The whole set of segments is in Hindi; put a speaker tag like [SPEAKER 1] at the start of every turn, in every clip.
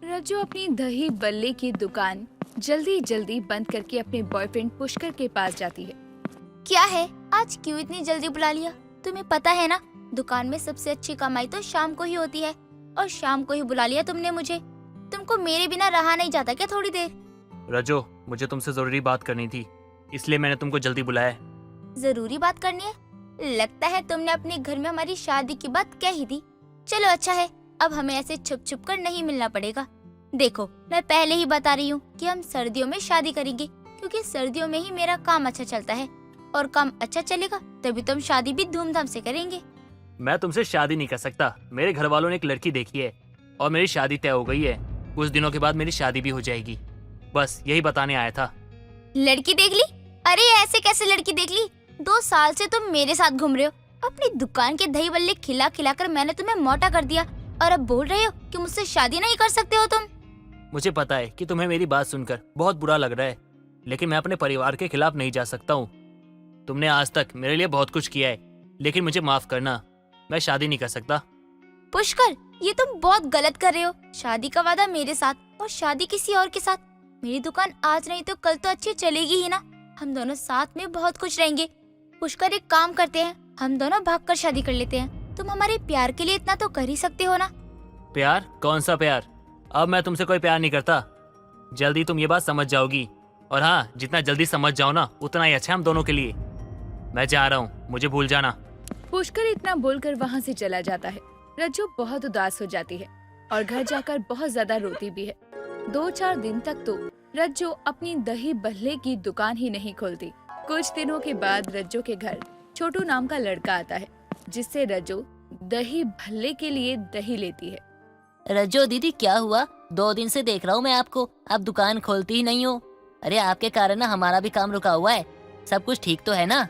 [SPEAKER 1] रज्जू अपनी दही बल्ले की दुकान जल्दी जल्दी बंद करके अपने बॉयफ्रेंड पुष्कर के पास जाती है।
[SPEAKER 2] क्या है, आज क्यों इतनी जल्दी बुला लिया? तुम्हें पता है ना, दुकान में सबसे अच्छी कमाई तो शाम को ही होती है, और शाम को ही बुला लिया तुमने मुझे। तुमको मेरे बिना रहा नहीं जाता क्या थोड़ी देर?
[SPEAKER 3] रजो, मुझे तुमसे जरूरी बात करनी थी, इसलिए मैंने तुमको जल्दी बुलाया है।
[SPEAKER 2] जरूरी बात करनी है? लगता है तुमने अपने घर में हमारी शादी की बात कह ही दी। चलो अच्छा है, अब हमें ऐसे छुप छुप कर नहीं मिलना पड़ेगा। देखो, मैं पहले ही बता रही हूँ कि हम सर्दियों में शादी करेंगे, क्योंकि सर्दियों में ही मेरा काम अच्छा चलता है, और काम अच्छा चलेगा तभी तो हम शादी भी धूमधाम से करेंगे।
[SPEAKER 3] मैं तुमसे शादी नहीं कर सकता। मेरे घर वालों ने एक लड़की देखी है और मेरी शादी तय हो गई है। कुछ दिनों के बाद मेरी शादी भी हो जाएगी। बस यही बताने आया था।
[SPEAKER 2] लड़की देख ली? अरे ऐसे कैसे लड़की देख ली? 2 साल से तुम मेरे साथ घूम रहे हो। अपनी दुकान के दही बल्ले खिला खिला कर मैंने तुम्हें मोटा कर दिया, और अब बोल रहे हो कि मुझसे शादी नहीं कर सकते हो तुम।
[SPEAKER 3] मुझे पता है कि तुम्हें मेरी बात सुनकर बहुत बुरा लग रहा है, लेकिन मैं अपने परिवार के खिलाफ नहीं जा सकता हूँ। तुमने आज तक मेरे लिए बहुत कुछ किया है, लेकिन मुझे माफ करना, मैं शादी नहीं कर सकता।
[SPEAKER 2] पुष्कर, ये तुम बहुत गलत कर रहे हो। शादी का वादा मेरे साथ और शादी किसी और के साथ। मेरी दुकान आज नहीं तो कल तो अच्छी चलेगी ही ना। हम दोनों साथ में बहुत खुश रहेंगे। पुष्कर, एक काम करते हैं, हम दोनों भागकर शादी कर लेते हैं। तुम हमारे प्यार के लिए इतना तो कर ही सकते हो ना।
[SPEAKER 3] प्यार? कौन सा प्यार? अब मैं तुमसे कोई प्यार नहीं करता। जल्दी तुम ये बात समझ जाओगी, और हाँ, जितना जल्दी समझ जाओ ना उतना ही अच्छा है हम दोनों के लिए। मैं जा रहा हूँ, मुझे भूल जाना।
[SPEAKER 1] पुष्कर इतना बोलकर वहाँ से चला जाता है। रज्जू बहुत उदास हो जाती है और घर जाकर बहुत ज्यादा रोती भी है। 2-4 दिन तक तो रज्जू अपनी दही बल्ले की दुकान ही नहीं खोलती। कुछ दिनों के बाद रज्जू के घर छोटू नाम का लड़का आता है, जिससे रज्जू दही भल्ले के लिए दही लेती है।
[SPEAKER 4] रज्जो दीदी, क्या हुआ? 2 दिन से देख रहा हूँ मैं आपको, आप दुकान खोलती ही नहीं हो। अरे आपके कारण ना हमारा भी काम रुका हुआ है। सब कुछ ठीक तो है ना?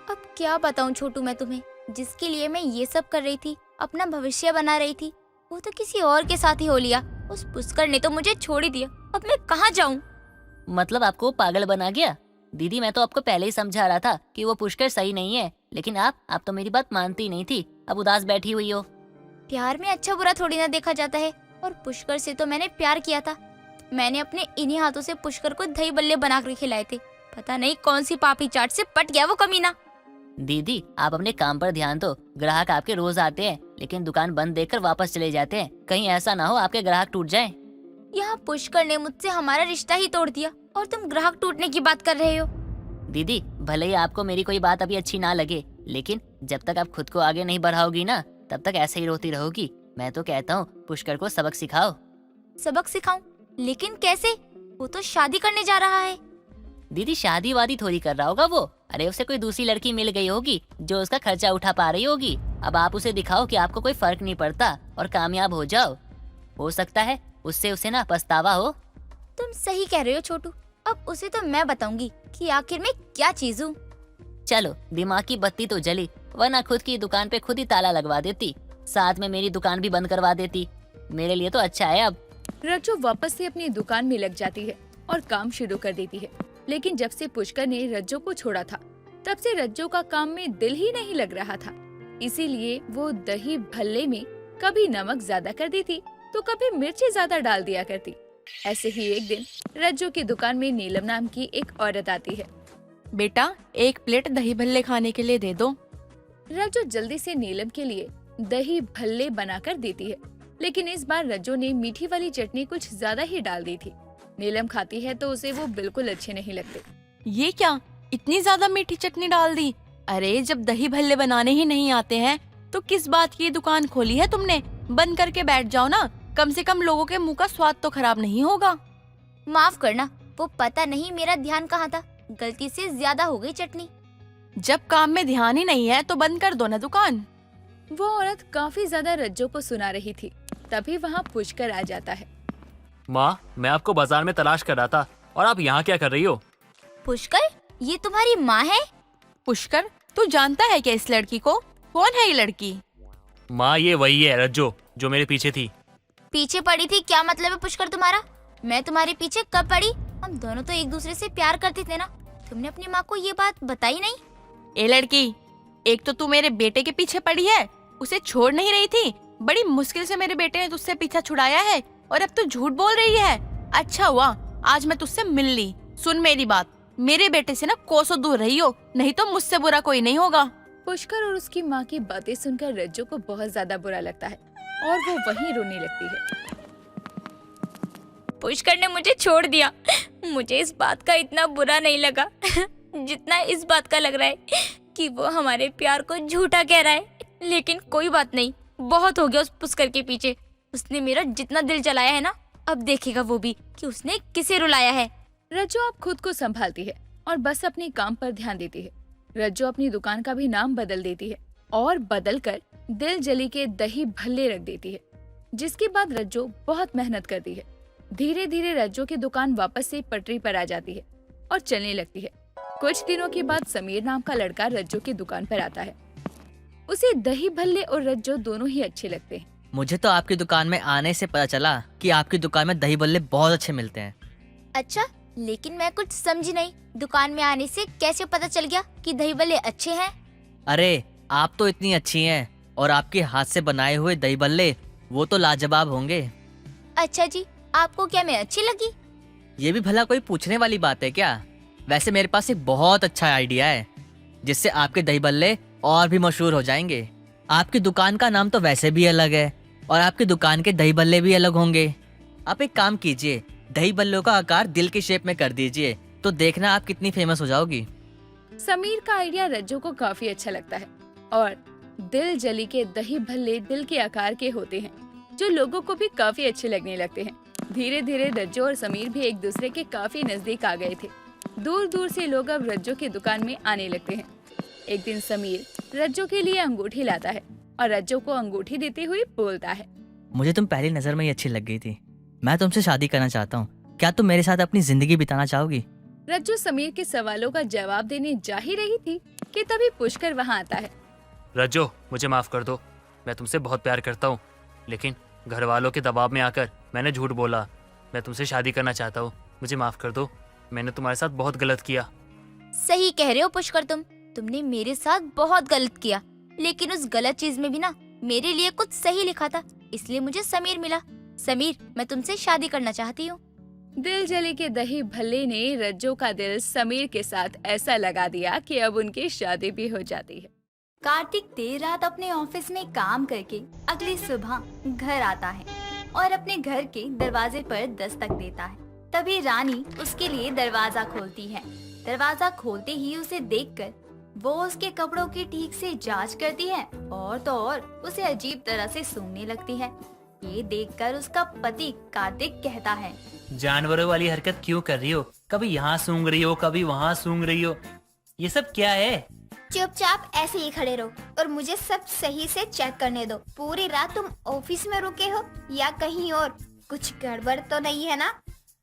[SPEAKER 2] अब क्या बताऊं छोटू मैं तुम्हें, जिसके लिए मैं ये सब कर रही थी, अपना भविष्य बना रही थी, वो तो किसी और के साथ ही हो लिया। उस पुष्कर ने तो मुझे छोड़ ही दिया। अब मैं कहाँ जाऊं?
[SPEAKER 4] मतलब आपको पागल बना गया? दीदी, मैं तो आपको पहले ही समझा रहा था कि वो पुष्कर सही नहीं है, लेकिन आप तो मेरी बात मानती नहीं थी। अब उदास बैठी हुई हो।
[SPEAKER 2] प्यार में अच्छा बुरा थोड़ी ना देखा जाता है, और पुष्कर से तो मैंने प्यार किया था। मैंने अपने इन्हीं हाथों से पुष्कर को दही बल्ले बनाकर खिलाए थे। पता नहीं कौन सी पापी चाट से पट गया वो कमीना।
[SPEAKER 4] दीदी, आप अपने काम पर ध्यान दो। ग्राहक आपके रोज आते हैं, लेकिन दुकान बंद देखकर वापस चले जाते हैं। कहीं ऐसा ना हो आपके ग्राहक टूट जाएं।
[SPEAKER 2] यहाँ पुष्कर ने मुझसे हमारा रिश्ता ही तोड़ दिया, और तुम ग्राहक टूटने की बात कर रहे हो।
[SPEAKER 4] दीदी, भले ही आपको मेरी कोई बात अभी अच्छी ना लगे, लेकिन जब तक आप खुद को आगे नहीं बढ़ाओगी ना, तब तक ऐसे ही रोती रहोगी। मैं तो कहता हूँ पुष्कर को सबक सिखाओ।
[SPEAKER 2] सबक सिखाऊं? लेकिन कैसे? वो तो शादी करने जा रहा है।
[SPEAKER 4] दीदी, शादी वादी थोड़ी कर रहा होगा वो। अरे उसे कोई दूसरी लड़की मिल गई होगी जो उसका खर्चा उठा पा रही होगी। अब आप उसे दिखाओ कि आपको कोई फर्क नहीं पड़ता और कामयाब हो जाओ। हो सकता है उससे उसे ना पछतावा हो।
[SPEAKER 2] तुम सही कह रहे हो छोटू। अब उसे तो मैं बताऊंगी कि आखिर मैं क्या चीज हूँ।
[SPEAKER 4] चलो, दिमाग की बत्ती तो जली, वरना खुद की दुकान पे खुद ही ताला लगवा देती, साथ में मेरी दुकान भी बंद करवा देती। मेरे लिए तो अच्छा है अब।
[SPEAKER 1] रज्जू वापस से अपनी दुकान में लग जाती है और काम शुरू कर देती है। लेकिन जब से पुष्कर ने रज्जू को छोड़ा था, तब से रज्जू का काम में दिल ही नहीं लग रहा था। इसीलिए वो दही भल्ले में कभी नमक ज्यादा कर देती तो कभी मिर्ची ज्यादा डाल दिया करती। ऐसे ही एक दिन रज्जू की दुकान में नीलम नाम की एक औरत आती है।
[SPEAKER 5] बेटा, 1 प्लेट दही भल्ले खाने के लिए दे दो।
[SPEAKER 1] रज्जू जल्दी से नीलम के लिए दही भल्ले बनाकर देती है, लेकिन इस बार रज्जू ने मीठी वाली चटनी कुछ ज्यादा ही डाल दी थी। नीलम खाती है तो उसे वो बिल्कुल अच्छे नहीं लगते।
[SPEAKER 5] ये क्या, इतनी ज्यादा मीठी चटनी डाल दी? अरे जब दही भल्ले बनाने ही नहीं आते हैं तो किस बात की दुकान खोली है तुमने? बंद करके बैठ जाओ ना, कम से कम लोगों के मुंह का स्वाद तो खराब नहीं होगा।
[SPEAKER 2] माफ करना, वो पता नहीं मेरा ध्यान कहाँ था, गलती से ज्यादा हो गई चटनी।
[SPEAKER 5] जब काम में ध्यान ही नहीं है तो बंद कर दो ना दुकान।
[SPEAKER 1] वो औरत काफी ज्यादा रज्जू को सुना रही थी, तभी वहाँ पुष्कर आ जाता है।
[SPEAKER 3] माँ, मैं आपको बाजार में तलाश कर रहा था, और आप यहाँ क्या कर रही हो?
[SPEAKER 2] पुष्कर, ये तुम्हारी माँ है?
[SPEAKER 5] पुष्कर, तू जानता है क्या इस लड़की को? कौन है ये लड़की?
[SPEAKER 3] माँ, ये वही है रज्जो जो मेरे पीछे थी।
[SPEAKER 2] पीछे पड़ी थी? क्या मतलब है पुष्कर तुम्हारा? मैं तुम्हारे पीछे कब पड़ी? हम दोनों तो एक दूसरे से प्यार करते थे ना। तुमने अपनी माँ को ये बात बताई नहीं?
[SPEAKER 5] ए लड़की, एक तो तू मेरे बेटे के पीछे पड़ी है, उसे छोड़ नहीं रही थी। बड़ी मुश्किल से मेरे बेटे ने तुझसे पीछा छुड़ाया है, और अब तो झूठ बोल रही है। अच्छा हुआ आज मैं तुझसे मिल ली। सुन मेरी बात, मेरे बेटे से ना कोसों दूर रही हो, नहीं तो मुझसे बुरा कोई नहीं होगा।
[SPEAKER 1] पुष्कर और उसकी माँ की बातें सुनकर रज्जो को बहुत ज्यादा बुरा लगता है और वो वहीं रोने लगती है।
[SPEAKER 2] पुष्कर ने मुझे छोड़ दिया। मुझे इस बात का इतना बुरा नहीं लगा जितना इस बात का लग रहा है कि वो हमारे प्यार को झूठा कह रहा है। लेकिन कोई बात नहीं, बहुत हो गया उस पुष्कर के पीछे। उसने मेरा जितना दिल जलाया है ना, अब देखेगा वो भी कि उसने किसे रुलाया है।
[SPEAKER 1] रज्जो अब खुद को संभालती है और बस अपने काम पर ध्यान देती है। रज्जो अपनी दुकान का भी नाम बदल देती है और बदलकर दिल जली के दही भल्ले रख देती है, जिसके बाद रज्जो बहुत मेहनत करती है। धीरे धीरे रज्जो की दुकान वापस से पटरी पर आ जाती है और चलने लगती है। कुछ दिनों के बाद समीर नाम का लड़का रज्जो की दुकान पर आता है। उसे दही भल्ले और रज्जो दोनों ही अच्छे लगते हैं।
[SPEAKER 6] मुझे तो आपकी दुकान में आने से पता चला कि आपकी दुकान में दही बल्ले बहुत अच्छे मिलते हैं।
[SPEAKER 2] अच्छा, लेकिन मैं कुछ समझी नहीं। दुकान में आने से कैसे पता चल गया कि दही बल्ले अच्छे हैं?
[SPEAKER 6] अरे आप तो इतनी अच्छी हैं और आपके हाथ से बनाए हुए दही बल्ले वो तो लाजवाब होंगे।
[SPEAKER 2] अच्छा जी, आपको क्या मैं अच्छी लगी?
[SPEAKER 6] ये भी भला कोई पूछने वाली बात है क्या? वैसे मेरे पास एक बहुत अच्छा आइडिया है जिससे आपके दही बल्ले और भी मशहूर हो जाएंगे। आपकी दुकान का नाम तो वैसे भी अलग है और आपकी दुकान के दही बल्ले भी अलग होंगे। आप एक काम कीजिए, दही बल्लों का आकार दिल की शेप में कर दीजिए, तो देखना आप कितनी फेमस हो जाओगी।
[SPEAKER 1] समीर का आइडिया रज्जो को काफी अच्छा लगता है और दिल जली के दही भल्ले दिल के आकार के होते हैं, जो लोगों को भी काफी अच्छे लगने लगते हैं। धीरे धीरे रज्जो और समीर भी एक दूसरे के काफी नजदीक आ गए थे। दूर दूर से लोग अब रज्जो की दुकान में आने लगते हैं। एक दिन समीर रज्जो के लिए अंगूठी लाता है और रज्जो को अंगूठी देते हुए बोलता है,
[SPEAKER 6] मुझे तुम पहली नजर में ही अच्छी लग गई थी। मैं तुमसे शादी करना चाहता हूँ। क्या तुम मेरे साथ अपनी जिंदगी बिताना चाहोगी?
[SPEAKER 1] रज्जो समीर के सवालों का जवाब देने जा ही रही थी कि तभी पुष्कर वहाँ आता है।
[SPEAKER 3] रज्जो, मुझे माफ कर दो। मैं तुमसे बहुत प्यार करता हूँ, लेकिन घर वालों के दबाव में आकर मैंने झूठ बोला। मैं तुमसे शादी करना चाहता हूँ, मुझे माफ कर दो। मैंने तुम्हारे साथ बहुत गलत किया।
[SPEAKER 2] सही कह रहे हो पुष्कर, तुमने मेरे साथ बहुत गलत किया, लेकिन उस गलत चीज में भी ना मेरे लिए कुछ सही लिखा था, इसलिए मुझे समीर मिला। समीर, मैं तुमसे शादी करना चाहती हूँ।
[SPEAKER 1] दिल जले के दही भल्ले ने रज्जो का दिल समीर के साथ ऐसा लगा दिया कि अब उनकी शादी भी हो जाती है।
[SPEAKER 7] कार्तिक देर रात अपने ऑफिस में काम करके अगली सुबह घर आता है और अपने घर के दरवाजे पर दस्तक देता है। तभी रानी उसके लिए दरवाजा खोलती है। दरवाजा खोलते ही उसे देखकर वो उसके कपड़ों की ठीक से जांच करती है और तो और उसे अजीब तरह से सूंघने लगती है। ये देखकर उसका पति कार्तिक कहता है,
[SPEAKER 3] जानवरों वाली हरकत क्यों कर रही हो? कभी यहाँ सूंघ रही हो, कभी वहाँ सूंघ रही हो। ये सब क्या है?
[SPEAKER 8] चुपचाप ऐसे ही खड़े रहो और मुझे सब सही से चेक करने दो। पूरी रात तुम ऑफिस में रुके हो या कहीं और? कुछ गड़बड़ तो नहीं है ना?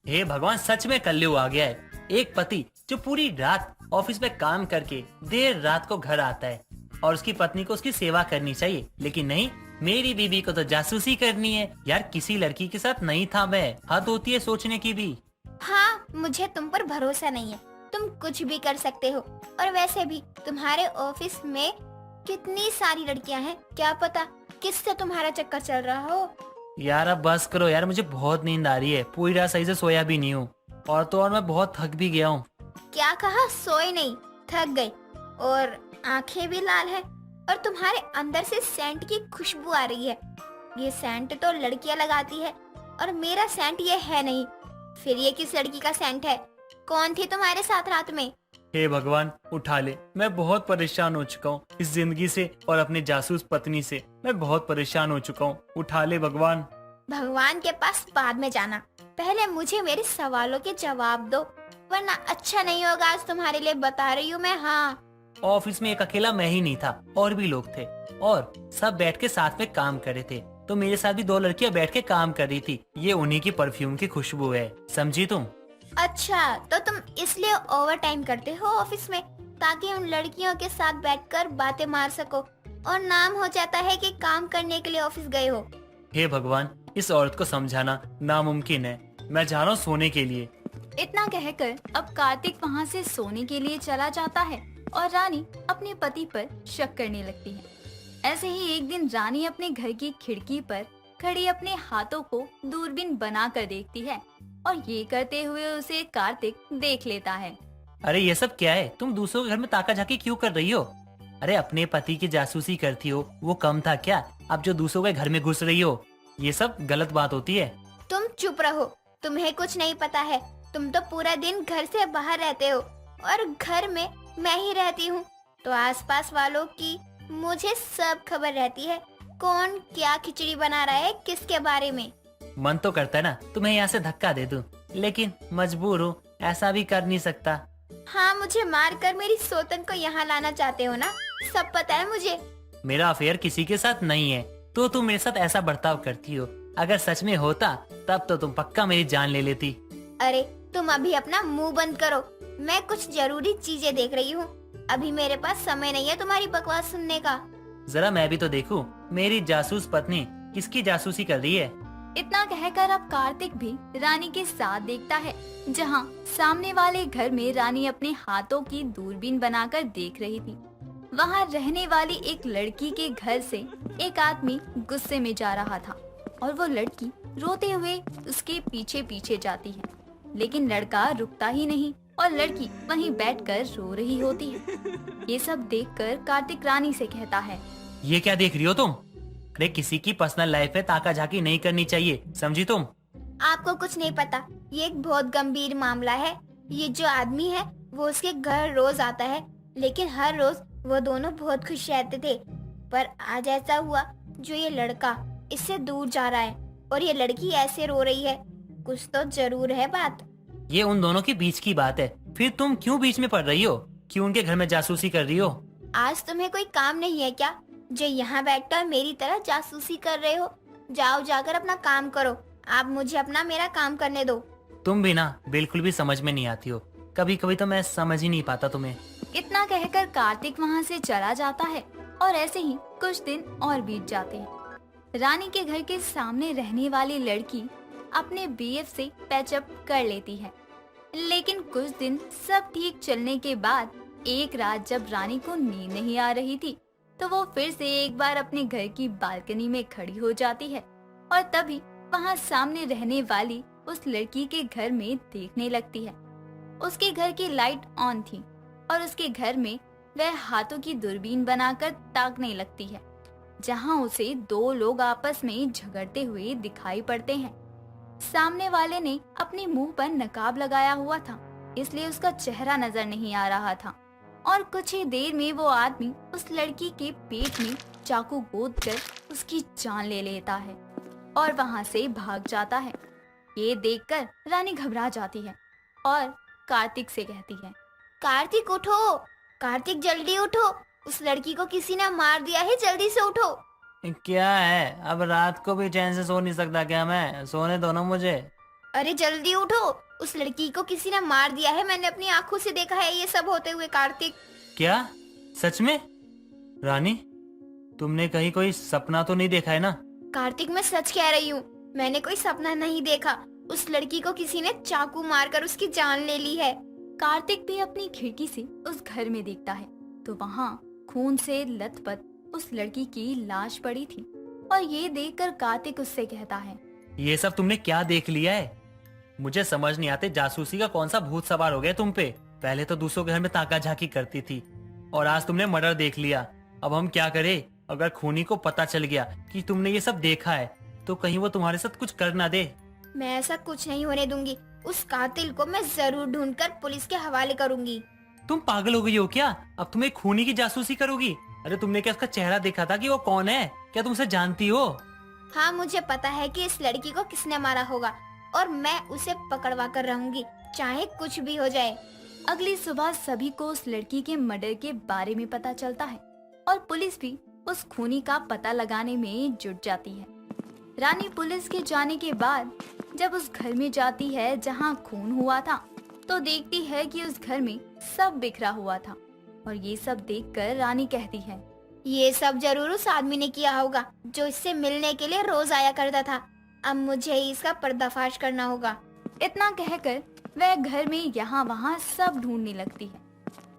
[SPEAKER 3] हे भगवान, सच में कल्लू आ गया है। एक पति जो पूरी रात ऑफिस में काम करके देर रात को घर आता है और उसकी पत्नी को उसकी सेवा करनी चाहिए, लेकिन नहीं, मेरी बीबी को तो जासूसी करनी है। यार, किसी लड़की के साथ नहीं था मैं। हद होती है सोचने की भी।
[SPEAKER 8] हाँ, मुझे तुम पर भरोसा नहीं है। तुम कुछ भी कर सकते हो। और वैसे भी तुम्हारे ऑफिस में कितनी सारी लड़कियां हैं, क्या पता किससे तुम्हारा चक्कर चल रहा हो।
[SPEAKER 3] यार अब बस करो यार, मुझे बहुत नींद आ रही है। पूरी रात सही से सोया भी नहीं हूँ और तो और मैं बहुत थक भी गया हूँ।
[SPEAKER 8] क्या कहा? सोई नहीं, थक गई और आंखें भी लाल है और तुम्हारे अंदर से सेंट की खुशबू आ रही है। ये सेंट तो लड़कियां लगाती है और मेरा सेंट ये है नहीं। फिर ये किस लड़की का सेंट है? कौन थी तुम्हारे साथ रात में?
[SPEAKER 3] हे भगवान, उठा ले। मैं बहुत परेशान हो चुका हूँ इस जिंदगी से और अपनी जासूस पत्नी से। मैं बहुत परेशान हो चुका हूँ। उठा ले भगवान।
[SPEAKER 8] भगवान के पास बाद में जाना, पहले मुझे मेरे सवालों के जवाब दो, वरना अच्छा नहीं होगा। आज तुम्हारे लिए बता रही हूँ मैं। हाँ,
[SPEAKER 3] ऑफिस में एक अकेला मैं ही नहीं था, और भी लोग थे और सब बैठ के साथ में काम कर रहे थे। तो मेरे साथ भी 2 लड़कियां बैठ के काम कर रही थी। ये उन्हीं की परफ्यूम की खुशबू है, समझी तुम?
[SPEAKER 8] अच्छा, तो तुम इसलिए ओवर टाइम करते हो ऑफिस में, ताकि उन लड़कियों के साथ बैठकर बातें मार सको और नाम हो जाता है कि काम करने के लिए ऑफिस गए हो।
[SPEAKER 3] हे भगवान, इस औरत को समझाना नामुमकिन है। मैं जा रहा हूँ सोने के लिए।
[SPEAKER 7] इतना कहकर अब कार्तिक वहाँ से सोने के लिए चला जाता है और रानी अपने पति पर शक करने लगती है। ऐसे ही एक दिन रानी अपने घर की खिड़की पर खड़ी अपने हाथों को दूरबीन बनाकर देखती है और ये करते हुए उसे कार्तिक देख लेता है।
[SPEAKER 3] अरे ये सब क्या है? तुम दूसरों के घर में ताका झाकी क्यों कर रही हो? अरे अपने पति की जासूसी करती हो, वो कम था क्या? अब जो दूसरों के घर में घुस रही हो, ये सब गलत बात होती है।
[SPEAKER 8] तुम चुप रहो, तुम्हें कुछ नहीं पता है। तुम तो पूरा दिन घर से बाहर रहते हो और घर में मैं ही रहती हूँ, तो आसपास वालों की मुझे सब खबर रहती है। कौन क्या खिचड़ी बना रहा है, किसके बारे में।
[SPEAKER 3] मन तो करता है ना तुम्हें यहाँ से धक्का दे दूं, लेकिन मजबूर हूँ, ऐसा भी कर नहीं सकता।
[SPEAKER 8] हाँ, मुझे मार कर मेरी सोतन को यहाँ लाना चाहते हो ना, सब पता है मुझे।
[SPEAKER 3] मेरा अफेयर किसी के साथ नहीं है, तो तुम मेरे साथ ऐसा बर्ताव करती हो। अगर सच में होता तब तो तुम पक्का मेरी जान ले लेती।
[SPEAKER 8] अरे तुम अभी अपना मुंह बंद करो, मैं कुछ जरूरी चीजें देख रही हूँ। अभी मेरे पास समय नहीं है तुम्हारी बकवास सुनने का।
[SPEAKER 3] जरा मैं भी तो देखूं, मेरी जासूस पत्नी किसकी जासूसी कर रही है।
[SPEAKER 7] इतना कहकर अब कार्तिक भी रानी के साथ देखता है, जहां सामने वाले घर में रानी अपने हाथों की दूरबीन बनाकर देख रही थी। वहां रहने वाली एक लड़की के घर से एक आदमी गुस्से में जा रहा था और वो लड़की रोते हुए उसके पीछे पीछे जाती है, लेकिन लड़का रुकता ही नहीं और लड़की वहीं बैठकर रो रही होती है। ये सब देखकर कार्तिक रानी से कहता है,
[SPEAKER 3] ये क्या देख रही हो तुम? अरे किसी की पर्सनल लाइफ में ताका झाकी नहीं करनी चाहिए, समझी तुम?
[SPEAKER 8] आपको कुछ नहीं पता, ये एक बहुत गंभीर मामला है। ये जो आदमी है वो उसके घर रोज आता है, लेकिन हर रोज वो दोनों बहुत खुश रहते थे। पर आज ऐसा हुआ, जो ये लड़का इससे दूर जा रहा है और ये लड़की ऐसे रो रही है। कुछ तो जरूर है बात।
[SPEAKER 3] ये उन दोनों के बीच की बात है, फिर तुम क्यों बीच में पड़ रही हो? क्यों उनके घर में जासूसी कर रही हो?
[SPEAKER 8] आज तुम्हें कोई काम नहीं है क्या, जो यहाँ बैठकर मेरी तरह जासूसी कर रहे हो? जाओ जाकर अपना काम करो। आप मुझे अपना मेरा काम करने दो।
[SPEAKER 3] तुम भी ना बिल्कुल भी समझ में नहीं आती हो, कभी कभी तो मैं समझ ही नहीं पाता तुम्हें।
[SPEAKER 7] इतना कहकर कार्तिक वहां से चला जाता है और ऐसे ही कुछ दिन और बीत जाते हैं। रानी के घर के सामने रहने वाली लड़की अपने बीएफ से पैचअप कर लेती है, लेकिन कुछ दिन सब ठीक चलने के बाद एक रात जब रानी को नींद नहीं आ रही थी, तो वो फिर से एक बार अपने घर की बालकनी में खड़ी हो जाती है और तभी वहाँ सामने रहने वाली उस लड़की के घर में देखने लगती है। उसके घर की लाइट ऑन थी और उसके घर में वह हाथों की दूरबीन बनाकर ताकने लगती है, जहाँ उसे दो लोग आपस में झगड़ते हुए दिखाई पड़ते हैं। सामने वाले ने अपने मुंह पर नकाब लगाया हुआ था, इसलिए उसका चेहरा नजर नहीं आ रहा था और कुछ ही देर में वो आदमी उस लड़की के पेट में चाकू गोदकर उसकी जान ले लेता है और वहाँ से भाग जाता है। ये देखकर रानी घबरा जाती है और कार्तिक से कहती है,
[SPEAKER 8] कार्तिक उठो, कार्तिक जल्दी उठो, उस लड़की को किसी ने मार दिया है, जल्दी से उठो।
[SPEAKER 3] क्या है, अब रात को भी चैन से सो नहीं सकता क्या मैं? सोने दो ना मुझे।
[SPEAKER 8] अरे जल्दी उठो, उस लड़की को किसी ने मार दिया है, मैंने अपनी आंखों से देखा है ये सब होते हुए। कार्तिक,
[SPEAKER 3] क्या सच में? रानी तुमने कहीं कोई सपना तो नहीं देखा है ना?
[SPEAKER 8] कार्तिक मैं सच कह रही हूँ, मैंने कोई सपना नहीं देखा। उस लड़की को किसी ने चाकू मारकर उसकी जान ले ली है।
[SPEAKER 7] कार्तिक भी अपनी खिड़की से उस घर में देखता है तो वहाँ खून से लथपथ उस लड़की की लाश पड़ी थी और ये देखकर कार्तिक उससे कहता है,
[SPEAKER 3] ये सब तुमने क्या देख लिया है? मुझे समझ नहीं आते जासूसी का कौन सा भूत सवार हो गया तुम पे। पहले तो दूसरों के घर में ताका झाकी करती थी और आज तुमने मर्डर देख लिया। अब हम क्या करें? अगर खूनी को पता चल गया कि तुमने ये सब देखा है तो कहीं वो तुम्हारे साथ कुछ कर ना दे।
[SPEAKER 8] मैं ऐसा कुछ नहीं होने दूंगी। उस कातिल को मैं जरूर ढूंढकर पुलिस के हवाले करूंगी।
[SPEAKER 3] तुम पागल हो गई हो क्या? अब तुम्हें खूनी की जासूसी करोगी? अरे तुमने क्या उसका चेहरा देखा था कि वो कौन है? क्या तुम उसे जानती हो?
[SPEAKER 8] हाँ, मुझे पता है कि इस लड़की को किसने मारा होगा और मैं उसे पकड़वा कर रहूंगी, चाहे कुछ भी हो जाए।
[SPEAKER 7] अगली सुबह सभी को उस लड़की के मर्डर के बारे में पता चलता है और पुलिस भी उस खूनी का पता लगाने में जुट जाती है। रानी पुलिस के जाने के बाद जब उस घर में जाती है जहां खून हुआ था, तो देखती है कि उस घर में सब बिखरा हुआ था और ये सब देखकर रानी कहती है,
[SPEAKER 8] ये सब जरूर उस आदमी ने किया होगा जो इससे मिलने के लिए रोज आया करता था। अब मुझे ही इसका पर्दाफाश करना होगा।
[SPEAKER 7] इतना कहकर वह घर में यहाँ वहाँ सब ढूंढने लगती है।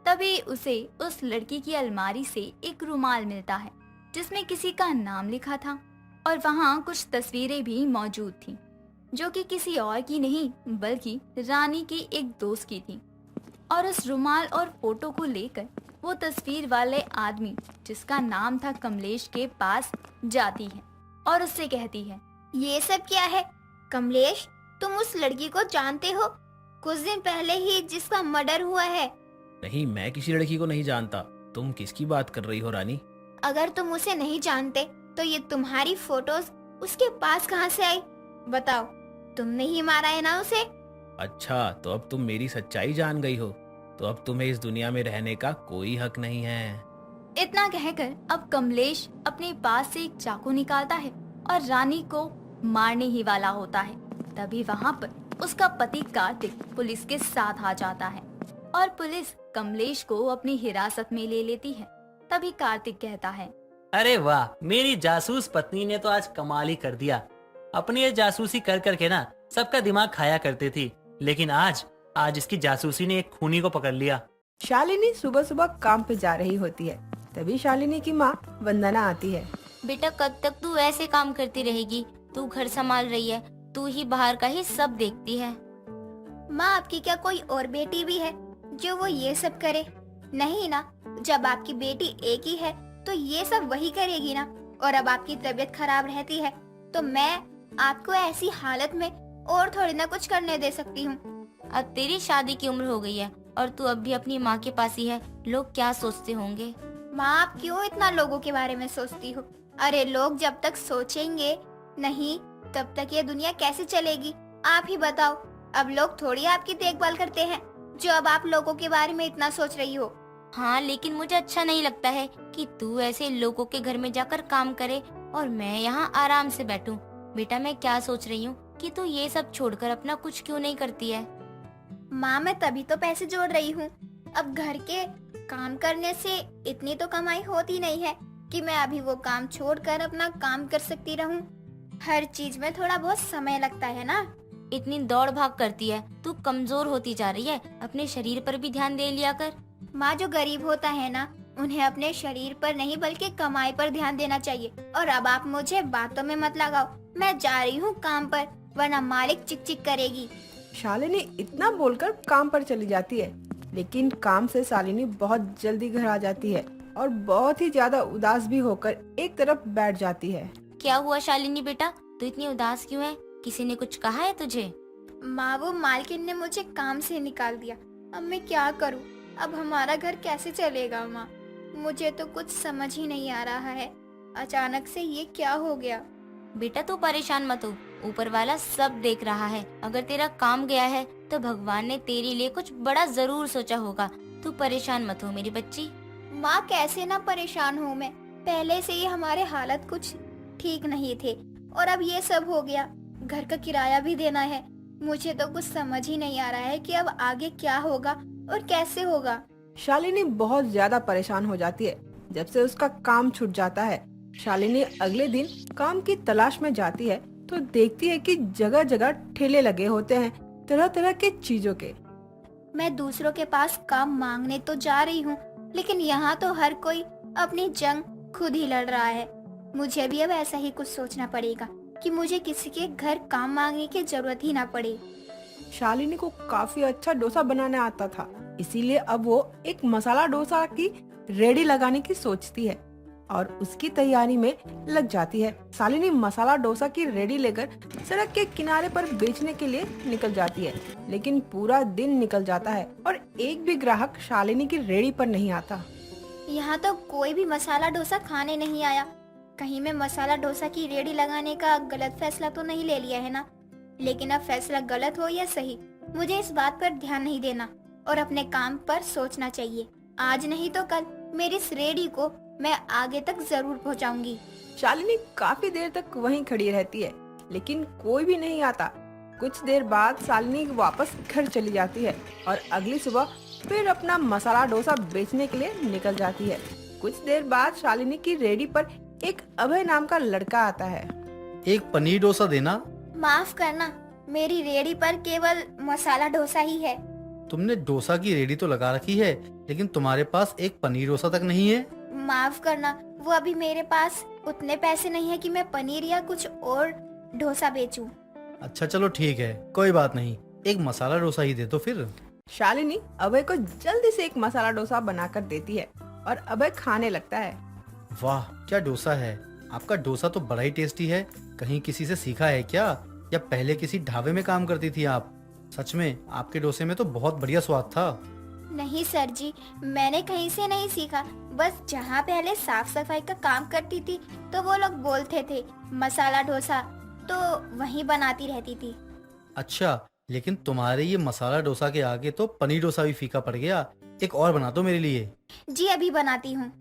[SPEAKER 7] तभी उसे उस लड़की की अलमारी से एक रुमाल मिलता है जिसमें किसी का नाम लिखा था और वहाँ कुछ तस्वीरें भी मौजूद थीं, जो कि किसी और की नहीं बल्कि रानी की एक दोस्त की थी। और उस रुमाल और फोटो को लेकर वो तस्वीर वाले आदमी, जिसका नाम था कमलेश, के पास जाती है और उससे कहती है,
[SPEAKER 8] ये सब क्या है? कमलेश, तुम उस लड़की को जानते हो? कुछ दिन पहले ही जिसका मर्डर हुआ है।
[SPEAKER 9] नहीं, मैं किसी लड़की को नहीं जानता। तुम किसकी बात कर रही हो रानी?
[SPEAKER 8] अगर तुम उसे नहीं जानते तो ये तुम्हारी फोटोज उसके पास कहाँ से आई? बताओ, तुमने ही मारा है ना उसे?
[SPEAKER 9] अच्छा, तो अब तुम मेरी सच्चाई जान गई हो। तो अब तुम्हें इस दुनिया में रहने का कोई हक नहीं है।
[SPEAKER 7] इतना कहकर अब कमलेश अपने पास से एक चाकू निकालता है और रानी को मारने ही वाला होता है। तभी वहाँ पर उसका पति कार्तिक पुलिस के साथ आ जाता है और पुलिस कमलेश को अपनी हिरासत में ले लेती है। तभी कार्तिक कहता है,
[SPEAKER 3] अरे वाह, मेरी जासूस पत्नी ने तो आज कमाल ही कर दिया। अपनी ये जासूसी कर करके ना सबका दिमाग खाया करती थी, लेकिन आज इसकी जासूसी ने एक खूनी को पकड़ लिया।
[SPEAKER 10] शालिनी सुबह सुबह काम पे जा रही होती है। तभी शालिनी की माँ वंदना आती है।
[SPEAKER 2] बेटा, कब तक तू ऐसे काम करती रहेगी? तू घर संभाल रही है, तू ही बाहर का ही सब देखती है।
[SPEAKER 8] माँ, आपकी क्या कोई और बेटी भी है जो वो ये सब करे? नहीं ना, जब आपकी बेटी एक ही है तो ये सब वही करेगी ना। और अब आपकी तबीयत खराब रहती है तो मैं आपको ऐसी हालत में और थोड़ी ना कुछ करने दे सकती हूँ।
[SPEAKER 2] अब तेरी शादी की उम्र हो गई है और तू अब भी अपनी माँ के पास ही है। लोग क्या सोचते होंगे?
[SPEAKER 8] माँ, आप क्यों इतना लोगों के बारे में सोचती हो? अरे, लोग जब तक सोचेंगे नहीं तब तक ये दुनिया कैसे चलेगी? आप ही बताओ। अब लोग थोड़ी आपकी देखभाल करते हैं जो अब आप लोगों के बारे में इतना सोच रही हो।
[SPEAKER 2] हाँ, लेकिन मुझे अच्छा नहीं लगता है कि तू ऐसे लोगों के घर में जाकर काम करे और मैं यहाँ आराम से बैठूं। बेटा, मैं क्या सोच रही हूँ कि तू ये सब छोड़कर अपना कुछ क्यों नहीं करती है?
[SPEAKER 8] माँ, मैं तभी तो पैसे जोड़ रही हूँ। अब घर के काम करने से इतनी तो कमाई होती नहीं है कि मैं अभी वो काम छोड़कर अपना काम कर सकती रहूँ। हर चीज में थोड़ा बहुत समय लगता है ना।
[SPEAKER 2] इतनी दौड़ भाग करती है, तू कमजोर होती जा रही है। अपने शरीर पर भी ध्यान दे लिया कर।
[SPEAKER 8] माँ, जो गरीब होता है ना, उन्हें अपने शरीर पर नहीं बल्कि कमाई पर ध्यान देना चाहिए। और अब आप मुझे बातों में मत लगाओ। मैं जा रही हूँ काम पर, वरना मालिक चिक चिक करेगी।
[SPEAKER 10] शालिनी इतना बोलकर काम पर चली जाती है, लेकिन काम से शालिनी बहुत जल्दी घर आ जाती है और बहुत ही ज्यादा उदास भी होकर एक तरफ बैठ जाती है।
[SPEAKER 2] क्या हुआ शालिनी बेटा, तू इतनी उदास क्यों है? किसी ने कुछ कहा है तुझे?
[SPEAKER 8] माँ, वो मालकिन ने मुझे काम से निकाल दिया। अब मैं क्या करूँ? अब हमारा घर कैसे चलेगा माँ? मुझे तो कुछ समझ ही नहीं आ रहा है। अचानक से ये क्या हो गया?
[SPEAKER 2] बेटा, तू परेशान मत हो, ऊपर वाला सब देख रहा है। अगर तेरा काम गया है तो भगवान ने तेरे लिए कुछ बड़ा जरूर सोचा होगा। तू परेशान मत हो मेरी बच्ची।
[SPEAKER 8] माँ, कैसे ना परेशान हूँ मैं? पहले से ही हमारे हालत कुछ ठीक नहीं थे और अब ये सब हो गया। घर का किराया भी देना है। मुझे तो कुछ समझ ही नहीं आ रहा है कि अब आगे क्या होगा और कैसे होगा।
[SPEAKER 10] शालिनी बहुत ज्यादा परेशान हो जाती है जब से उसका काम छूट जाता है। शालिनी अगले दिन काम की तलाश में जाती है तो देखती है कि जगह जगह ठेले लगे होते हैं तरह तरह के चीजों के।
[SPEAKER 8] मैं दूसरों के पास काम मांगने तो जा रही हूँ, लेकिन यहाँ तो हर कोई अपनी जंग खुद ही लड़ रहा है। मुझे भी अब ऐसा ही कुछ सोचना पड़ेगा कि मुझे किसी के घर काम मांगने की जरूरत ही ना पड़े।
[SPEAKER 10] शालिनी को काफी अच्छा डोसा बनाना आता था, इसीलिए अब वो एक मसाला डोसा की रेडी लगाने की सोचती है और उसकी तैयारी में लग जाती है। शालिनी मसाला डोसा की रेडी लेकर सड़क के किनारे पर बेचने के लिए निकल जाती है, लेकिन पूरा दिन निकल जाता है और एक भी ग्राहक शालिनी की रेडी पर नहीं आता।
[SPEAKER 8] यहाँ तो कोई भी मसाला डोसा खाने नहीं आया। कहीं मैं मसाला डोसा की रेडी लगाने का गलत फैसला तो नहीं ले लिया है ना? लेकिन अब फैसला गलत हो या सही, मुझे इस बात पर ध्यान नहीं देना और अपने काम पर सोचना चाहिए। आज नहीं तो कल मेरी इस रेडी को मैं आगे तक जरूर पहुंचाऊंगी।
[SPEAKER 10] शालिनी काफी देर तक वहीं खड़ी रहती है, लेकिन कोई भी नहीं आता। कुछ देर बाद शालिनी वापस घर चली जाती है और अगली सुबह फिर अपना मसाला डोसा बेचने के लिए निकल जाती है। कुछ देर बाद शालिनी की रेडी पर एक अभय नाम का लड़का आता है।
[SPEAKER 9] एक पनीर डोसा देना।
[SPEAKER 8] माफ करना, मेरी रेडी पर केवल मसाला डोसा ही है।
[SPEAKER 9] तुमने डोसा की रेडी तो लगा रखी है, लेकिन तुम्हारे पास एक पनीर डोसा तक नहीं है।
[SPEAKER 8] माफ करना, वो अभी मेरे पास उतने पैसे नहीं है कि मैं पनीर या कुछ और डोसा बेचूं।
[SPEAKER 11] अच्छा चलो ठीक है, कोई बात नहीं, एक मसाला डोसा ही दे दो फिर।
[SPEAKER 10] शालिनी अभय को जल्दी से एक मसाला डोसा बनाकर देती है और अभय खाने लगता है।
[SPEAKER 11] वाह क्या डोसा है, आपका डोसा तो बड़ा ही टेस्टी है। कहीं किसी से सीखा है क्या, या पहले किसी ढाबे में काम करती थी आप? सच में आपके डोसे में तो बहुत बढ़िया स्वाद था।
[SPEAKER 8] नहीं सर जी, मैंने कहीं से नहीं सीखा, बस जहाँ पहले साफ सफाई का काम करती थी तो वो लोग बोलते थे मसाला डोसा, तो वहीं बनाती रहती थी।
[SPEAKER 11] अच्छा, लेकिन तुम्हारे ये मसाला डोसा के आगे तो पनीर डोसा भी फीका पड़ गया। एक और बना दो मेरे लिए।
[SPEAKER 8] जी अभी बनाती हूँ।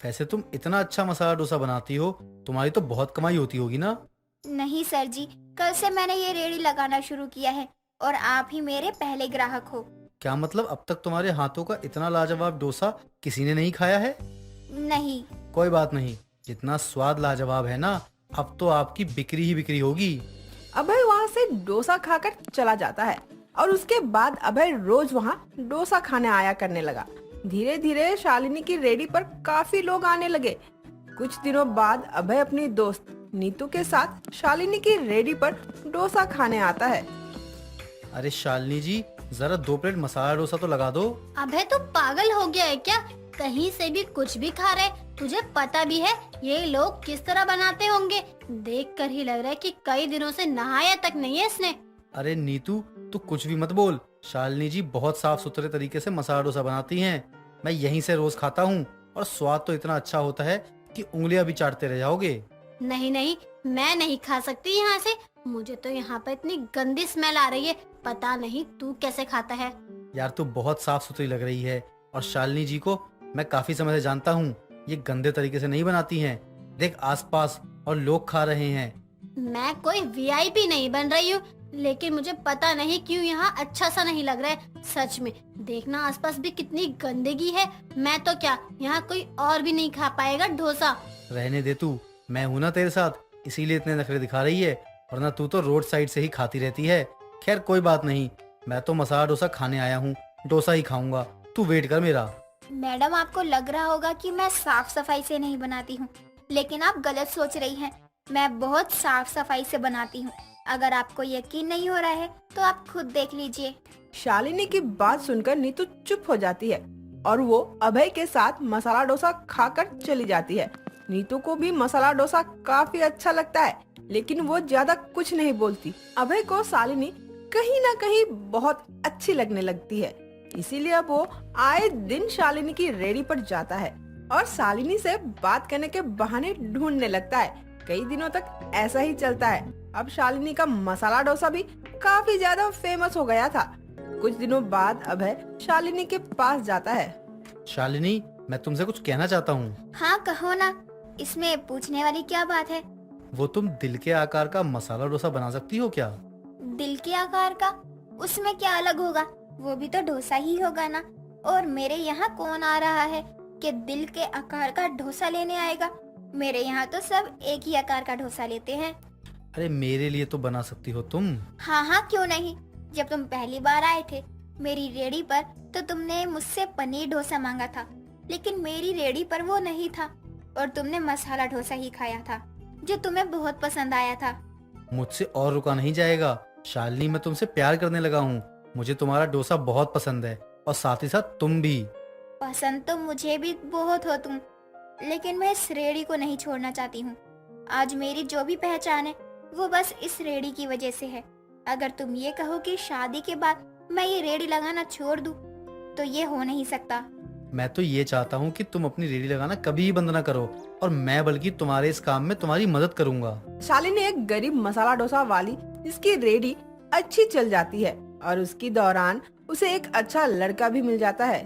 [SPEAKER 11] वैसे तुम इतना अच्छा मसाला डोसा बनाती हो, तुम्हारी तो बहुत कमाई होती होगी ना?
[SPEAKER 8] नहीं सर जी, कल से मैंने ये रेडी लगाना शुरू किया है और आप ही मेरे पहले ग्राहक हो।
[SPEAKER 11] क्या मतलब अब तक तुम्हारे हाथों का इतना लाजवाब डोसा किसी ने नहीं खाया है?
[SPEAKER 8] नहीं।
[SPEAKER 11] कोई बात नहीं, जितना स्वाद लाजवाब है ना, अब तो आपकी बिक्री ही बिक्री होगी।
[SPEAKER 10] अभय वहाँ से डोसा खाकर चला जाता है और उसके बाद अभय रोज वहाँ डोसा खाने आया करने लगा। धीरे धीरे शालिनी की रेडी पर काफी लोग आने लगे। कुछ दिनों बाद अभय अपनी दोस्त नीतू के साथ शालिनी की रेडी पर डोसा खाने आता है।
[SPEAKER 11] अरे शालिनी जी, जरा 2 प्लेट मसाला डोसा तो लगा दो।
[SPEAKER 2] अबे तू पागल हो गया है क्या? कहीं से भी कुछ भी खा रहे, तुझे पता भी है ये लोग किस तरह बनाते होंगे? देखकर ही लग रहा है कि कई दिनों से नहाया तक नहीं है इसने।
[SPEAKER 11] अरे नीतू, तू कुछ भी मत बोल। शालिनी जी बहुत साफ सुथरे तरीके से मसाला डोसा बनाती हैं। मैं यहीं से रोज खाता हूँ और स्वाद तो इतना अच्छा होता है कि उंगलियां भी चाटते रह जाओगे।
[SPEAKER 2] नहीं नहीं, मैं नहीं खा सकती यहाँ से। मुझे तो यहाँ पर इतनी गंदी स्मेल आ रही है, पता नहीं तू कैसे खाता है।
[SPEAKER 11] यार तू बहुत साफ सुथरी लग रही है, और शालिनी जी को मैं काफी समय से जानता हूँ, ये गंदे तरीके से नहीं बनाती हैं। देख आसपास और लोग खा रहे हैं।
[SPEAKER 2] मैं कोई वीआईपी नहीं बन रही हूँ, लेकिन मुझे पता नहीं क्यों यहाँ अच्छा सा नहीं लग रहा है। सच में देखना आसपास भी कितनी गंदगी है। मैं तो क्या, यहाँ कोई और भी नहीं खा पाएगा डोसा।
[SPEAKER 11] रहने दे तू, मैं हूं ना तेरे साथ, इसीलिए इतने नखरे दिखा रही है, वरना तू तो रोड साइड से ही खाती रहती है। खैर कोई बात नहीं, मैं तो मसाला डोसा खाने आया हूँ, डोसा ही खाऊंगा, तू वेट कर मेरा।
[SPEAKER 8] मैडम आपको लग रहा होगा कि मैं साफ सफाई से नहीं बनाती हूँ, लेकिन आप गलत सोच रही हैं। मैं बहुत साफ सफाई से बनाती हूँ। अगर आपको यकीन नहीं हो रहा है तो आप खुद देख लीजिए।
[SPEAKER 10] शालिनी की बात सुनकर नीतू चुप हो जाती है और वो अभय के साथ मसाला डोसा खाकर चली जाती है। नीतू को भी मसाला डोसा काफी अच्छा लगता है, लेकिन वो ज्यादा कुछ नहीं बोलती। अभय को शालिनी कहीं न कहीं बहुत अच्छी लगने लगती है, इसीलिए अब वो आए दिन शालिनी की रेडी पर जाता है और शालिनी से बात करने के बहाने ढूंढने लगता है। कई दिनों तक ऐसा ही चलता है। अब शालिनी का मसाला डोसा भी काफी ज्यादा फेमस हो गया था। कुछ दिनों बाद अभय शालिनी के पास जाता है।
[SPEAKER 11] शालिनी, मैं तुमसे कुछ कहना चाहता हूँ।
[SPEAKER 8] हाँ कहो ना, इसमें पूछने वाली क्या बात है?
[SPEAKER 11] वो तुम दिल के आकार का मसाला डोसा बना सकती हो क्या?
[SPEAKER 8] दिल के आकार का? उसमें क्या अलग होगा? वो भी तो डोसा ही होगा ना। और मेरे यहाँ कौन आ रहा है कि दिल के आकार का डोसा लेने आएगा? मेरे यहाँ तो सब एक ही आकार का डोसा लेते हैं।
[SPEAKER 11] अरे मेरे लिए तो बना सकती हो तुम।
[SPEAKER 8] हाँ हाँ क्यों नहीं। जब तुम पहली बार आए थे मेरी रेडी पर तो तुमने मुझसे पनीर डोसा मांगा था, लेकिन मेरी रेडी पर वो नहीं था और तुमने मसाला डोसा ही खाया था, जो तुम्हें बहुत पसंद आया था।
[SPEAKER 11] मुझसे और रुका नहीं जाएगा शालिनी, मैं तुमसे प्यार करने लगा हूँ। मुझे तुम्हारा डोसा बहुत पसंद है और साथ ही साथ तुम भी।
[SPEAKER 8] पसंद तो मुझे भी बहुत हो तुम, लेकिन मैं इस रेडी को नहीं छोड़ना चाहती हूँ। आज मेरी जो भी पहचान है वो बस इस रेडी की वजह से है। अगर तुम ये कहो कि शादी के बाद मैं ये रेडी लगाना छोड़ दूं, तो ये हो नहीं सकता।
[SPEAKER 11] मैं तो ये चाहता हूँ कि तुम अपनी रेडी लगाना कभी भी बंद ना करो, और मैं बल्कि तुम्हारे इस काम में तुम्हारी मदद करूंगा।
[SPEAKER 10] शालिनी एक गरीब मसाला डोसा वाली जिसकी रेडी अच्छी चल जाती है और उसकी दौरान उसे एक अच्छा लड़का भी मिल जाता है।